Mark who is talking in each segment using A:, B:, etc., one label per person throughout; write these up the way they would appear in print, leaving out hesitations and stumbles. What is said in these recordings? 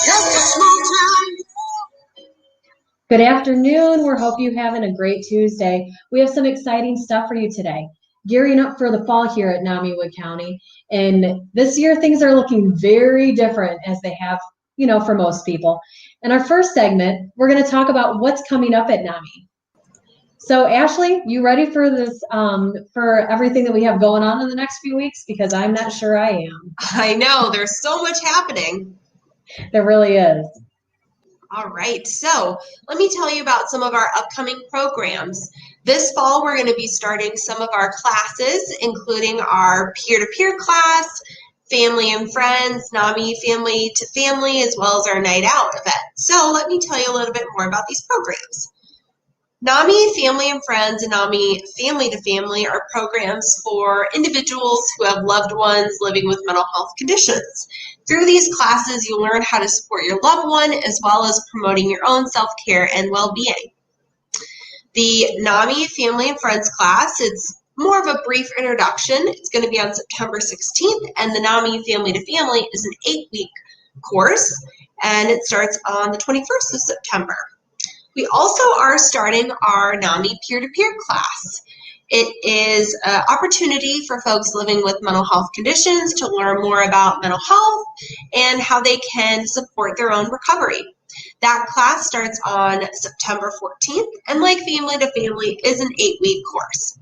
A: Just a small town. Good afternoon. We hope you're having a great Tuesday. We have some exciting stuff for you today. Gearing up for the fall here at NAMI Wood County. And this year things are looking very different as they have, for most people. In our first segment, we're going to talk about what's coming up at NAMI. So Ashley, you ready for this, for everything that we have going on in the next few weeks? Because I'm not sure I am.
B: I know, there's so much happening.
A: There really is.
B: All right, so let me tell you about some of our upcoming programs. This fall, we're going to be starting some of our classes, including our peer-to-peer class, family and friends, NAMI family to family, as well as our Nite Out event. So let me tell you a little bit more about these programs. NAMI Family and Friends and NAMI Family to Family are programs for individuals who have loved ones living with mental health conditions. Through these classes, you'll learn how to support your loved one as well as promoting your own self-care and well-being. The NAMI Family and Friends class, it's more of a brief introduction. It's going to be on September 16th, and the NAMI Family to Family is an 8-week course, and it starts on the 21st of September. We also are starting our NAMI peer-to-peer class. It is an opportunity for folks living with mental health conditions to learn more about mental health and how they can support their own recovery. That class starts on September 14th, and like Family to Family is an 8-week course.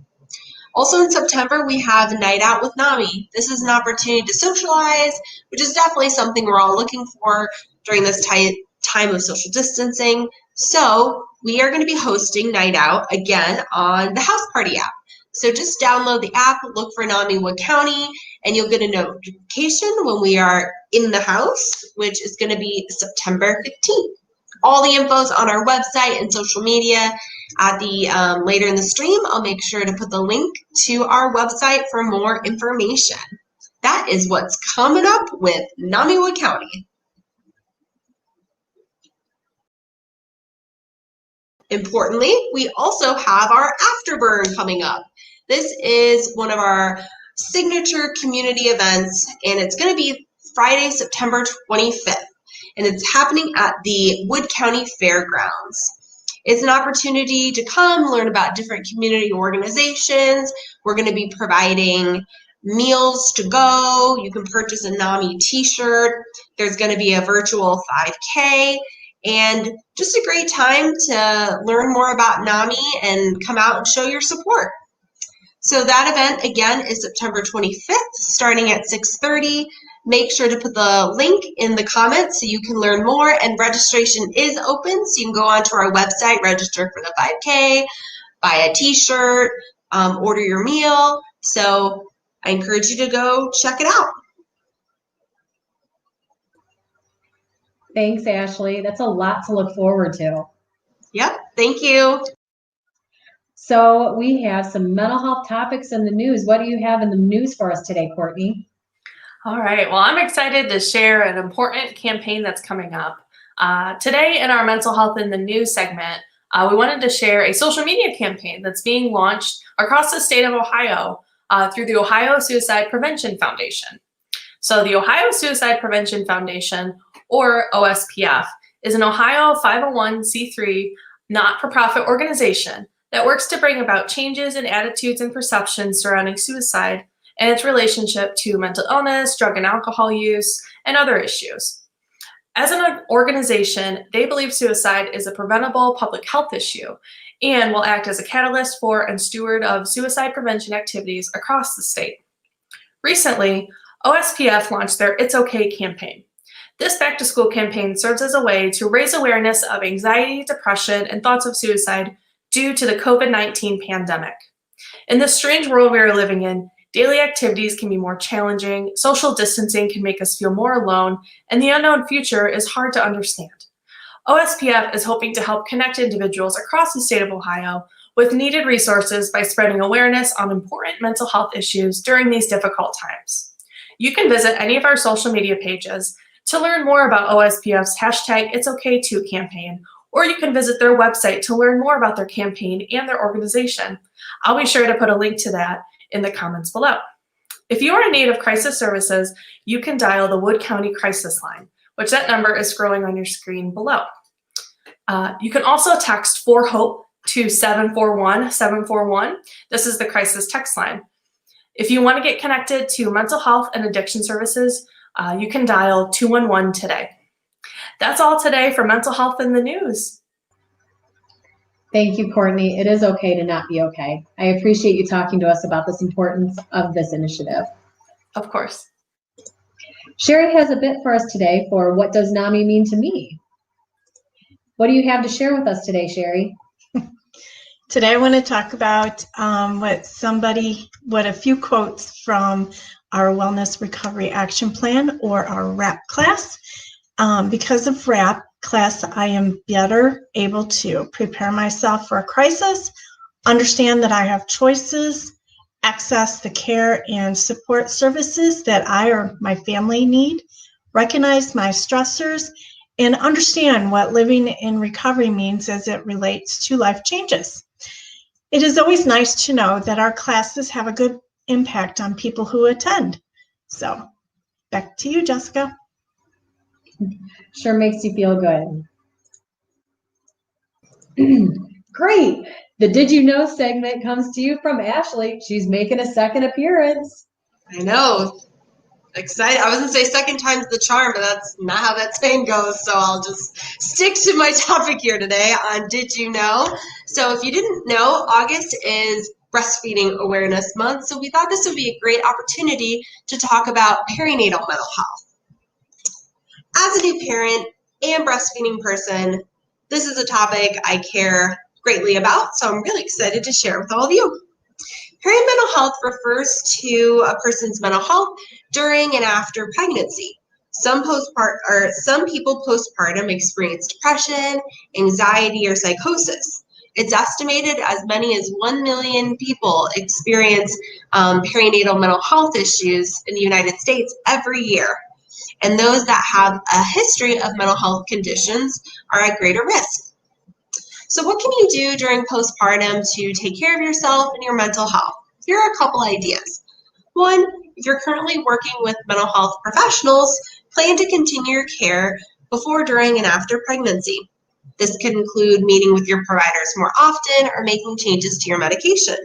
B: Also in September, we have Nite Out with NAMI. This is an opportunity to socialize, which is definitely something we're all looking for during this time of social distancing. So we are going to be hosting Nite Out again on the House Party app. So just download the app, look for NAMI Wood County, and you'll get a notification when we are in the house, which is going to be September 15th. All the info is on our website and social media. At the later in the stream, I'll make sure to put the link to our website for more information. That is what's coming up with NAMI Wood County. Importantly, we also have our AfterBurn coming up. This is one of our signature community events, and it's going to be Friday, September 25th, and it's happening at the Wood County Fairgrounds. It's an opportunity to come learn about different community organizations. We're going to be providing meals to go. You can purchase a NAMI t-shirt. There's going to be a virtual 5K. And just a great time to learn more about NAMI and come out and show your support. So that event, again, is September 25th, starting at 6:30. Make sure to put the link in the comments so you can learn more. And registration is open, so you can go onto our website, register for the 5K, buy a t-shirt, order your meal. So I encourage you to go check it out.
A: Thanks, Ashley. That's a lot to look forward to.
B: Yep, thank you.
A: So we have some mental health topics in the news. What do you have in the news for us today, Courtney?
C: All right, well, I'm excited to share an important campaign that's coming up. Today in our Mental Health in the News segment, we wanted to share a social media campaign that's being launched across the state of Ohio through the Ohio Suicide Prevention Foundation. So the Ohio Suicide Prevention Foundation, or OSPF, is an Ohio 501c3 not-for-profit organization that works to bring about changes in attitudes and perceptions surrounding suicide and its relationship to mental illness, drug and alcohol use, and other issues. As an organization, they believe suicide is a preventable public health issue and will act as a catalyst for and steward of suicide prevention activities across the state. Recently, OSPF launched their It's Okay campaign. This back-to-school campaign serves as a way to raise awareness of anxiety, depression, and thoughts of suicide due to the COVID-19 pandemic. In this strange world we are living in, daily activities can be more challenging, social distancing can make us feel more alone, and the unknown future is hard to understand. OSPF is hoping to help connect individuals across the state of Ohio with needed resources by spreading awareness on important mental health issues during these difficult times. You can visit any of our social media pages to learn more about OSPF's #It'sOkToo campaign, or you can visit their website to learn more about their campaign and their organization. I'll be sure to put a link to that in the comments below. If you are in need of crisis services, you can dial the Wood County Crisis Line, which that number is scrolling on your screen below. You can also text for HOPE to 741-741. This is the crisis text line. If you want to get connected to mental health and addiction services, you can dial 211 today. That's all today for Mental Health in the News.
A: Thank you, Courtney. It is okay to not be okay. I appreciate you talking to us about this importance of this initiative.
C: Of course.
A: Shari has a bit for us today for What Does NAMI Mean to Me? What do you have to share with us today, Shari?
D: Today I want to talk about what a few quotes from our Wellness Recovery Action Plan, or our WRAP class. Because of WRAP class, I am better able to prepare myself for a crisis, understand that I have choices, access the care and support services that I or my family need, recognize my stressors, and understand what living in recovery means as it relates to life changes. It is always nice to know that our classes have a good impact on people who attend. So, back to you, Jessica.
A: Sure makes you feel good. Great. The Did You Know segment comes to you from Ashley. She's making a second appearance.
B: I know. Excited. I was going to say second time's the charm, but that's not how that saying goes. So I'll just stick to my topic here today on Did You Know? So if you didn't know, August is Breastfeeding Awareness Month. So we thought this would be a great opportunity to talk about perinatal mental health. As a new parent and breastfeeding person, this is a topic I care greatly about. So I'm really excited to share with all of you. Perinatal health refers to a person's mental health during and after pregnancy. Some people postpartum experience depression, anxiety, or psychosis. It's estimated as many as 1 million people experience perinatal mental health issues in the United States every year. And those that have a history of mental health conditions are at greater risk. So what can you do during postpartum to take care of yourself and your mental health? Here are a couple ideas. One, if you're currently working with mental health professionals, plan to continue your care before, during, and after pregnancy. This could include meeting with your providers more often or making changes to your medication.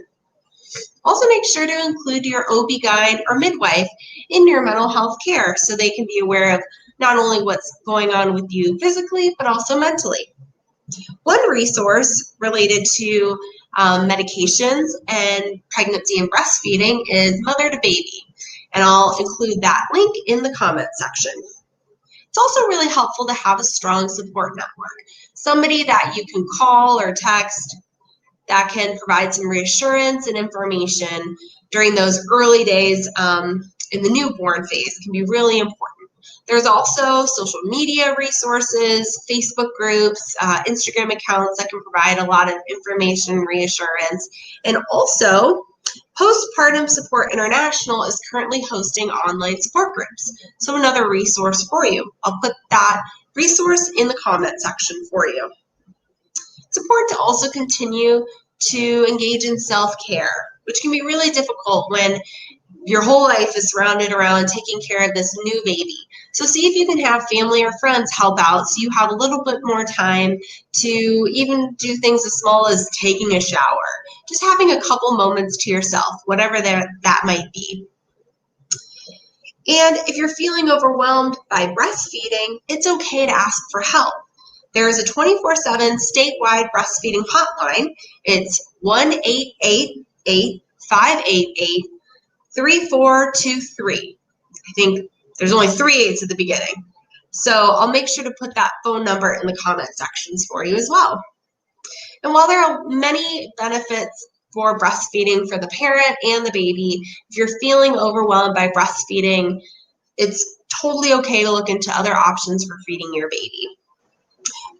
B: Also, make sure to include your OB-GYN or midwife in your mental health care so they can be aware of not only what's going on with you physically, but also mentally. One resource related to medications and pregnancy and breastfeeding is Mother to Baby, and I'll include that link in the comment section. It's also really helpful to have a strong support network, somebody that you can call or text that can provide some reassurance and information during those early days in the newborn phase. Can be really important. There's also social media resources, Facebook groups, Instagram accounts that can provide a lot of information, reassurance. And also, Postpartum Support International is currently hosting online support groups. So another resource for you. I'll put that resource in the comment section for you. It's important to also continue to engage in self-care, which can be really difficult when your whole life is surrounded around taking care of this new baby. So see if you can have family or friends help out so you have a little bit more time to even do things as small as taking a shower, just having a couple moments to yourself, whatever that might be. And if you're feeling overwhelmed by breastfeeding, it's okay to ask for help. There is a 24/7 statewide breastfeeding hotline. It's 1-888-588-3423. I think there's only 3 8s at the beginning. So I'll make sure to put that phone number in the comment sections for you as well. And while there are many benefits for breastfeeding for the parent and the baby, if you're feeling overwhelmed by breastfeeding, it's totally okay to look into other options for feeding your baby.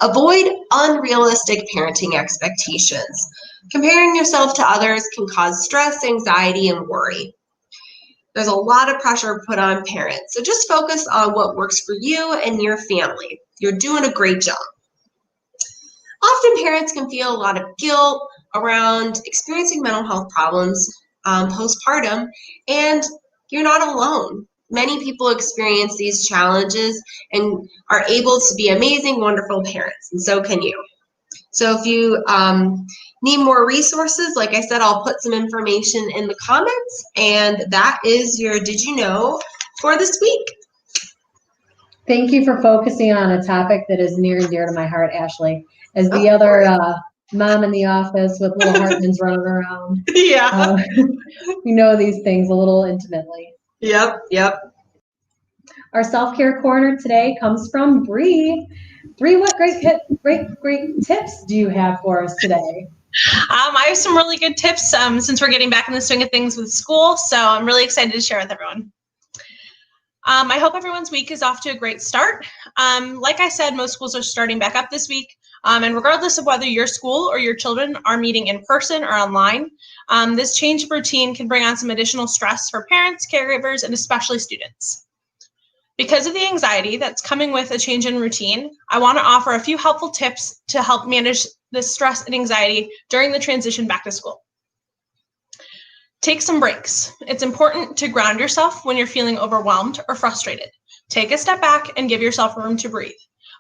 B: Avoid unrealistic parenting expectations. Comparing yourself to others can cause stress, anxiety, and worry. There's a lot of pressure put on parents, so just focus on what works for you and your family. You're doing a great job. Often parents can feel a lot of guilt around experiencing mental health problems postpartum, and you're not alone. Many people experience these challenges and are able to be amazing, wonderful parents, and so can you. So if you need more resources, like I said, I'll put some information in the comments, and that is your Did You Know for this week.
A: Thank you for focusing on a topic that is near and dear to my heart, Ashley. As the other mom in the office with little Hartmans running around,
B: Yeah.
A: we know these things a little intimately.
B: Yep.
A: Our self-care corner today comes from Bree. Bree, what great tips do you have for us today?
E: I have some really good tips since we're getting back in the swing of things with school, so I'm really excited to share with everyone. I hope everyone's week is off to a great start. Like I said, most schools are starting back up this week, and regardless of whether your school or your children are meeting in person or online, this change of routine can bring on some additional stress for parents, caregivers, and especially students. Because of the anxiety that's coming with a change in routine, I want to offer a few helpful tips to help manage the stress and anxiety during the transition back to school. Take some breaks. It's important to ground yourself when you're feeling overwhelmed or frustrated. Take a step back and give yourself room to breathe.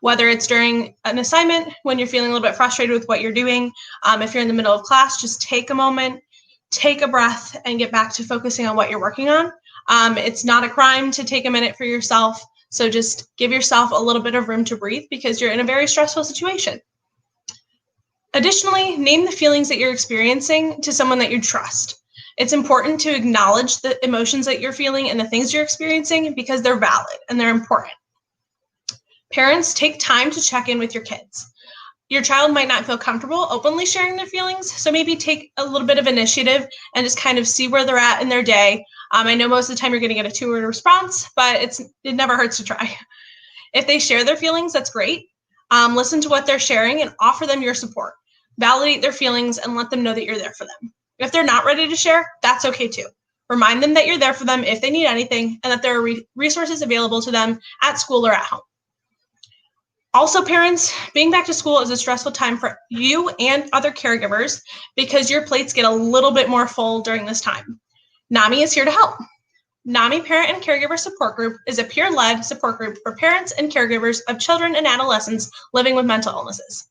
E: Whether it's during an assignment, when you're feeling a little bit frustrated with what you're doing, if you're in the middle of class, just take a moment, take a breath, and get back to focusing on what you're working on. It's not a crime to take a minute for yourself, so just give yourself a little bit of room to breathe because you're in a very stressful situation. Additionally, name the feelings that you're experiencing to someone that you trust. It's important to acknowledge the emotions that you're feeling and the things you're experiencing because they're valid and they're important. Parents, take time to check in with your kids. Your child might not feel comfortable openly sharing their feelings, so maybe take a little bit of initiative and just kind of see where they're at in their day. I know most of the time you're going to get a 2-word response, but it never hurts to try. If they share their feelings, that's great. Listen to what they're sharing and offer them your support. Validate their feelings and let them know that you're there for them. If they're not ready to share, that's okay too. Remind them that you're there for them if they need anything and that there are resources available to them at school or at home. Also, parents, being back to school is a stressful time for you and other caregivers because your plates get a little bit more full during this time. NAMI is here to help. NAMI Parent and Caregiver Support Group is a peer-led support group for parents and caregivers of children and adolescents living with mental illnesses.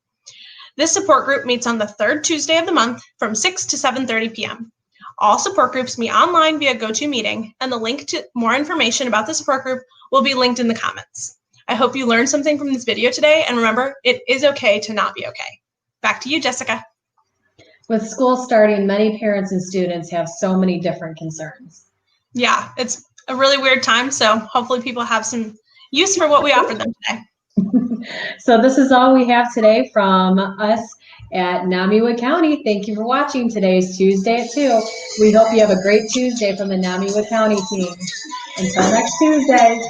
E: This support group meets on the third Tuesday of the month from 6 to 7:30 p.m. All support groups meet online via GoToMeeting, and the link to more information about the support group will be linked in the comments. I hope you learned something from this video today, and remember, it is okay to not be okay. Back to you, Jessica.
A: With school starting, many parents and students have so many different concerns.
E: Yeah, it's a really weird time, so hopefully people have some use for what we offered them today.
A: So this is all we have today from us at NAMI Wood County. Thank you for watching. Today's Tuesday at 2. We hope you have a great Tuesday from the NAMI Wood County team. Until next Tuesday.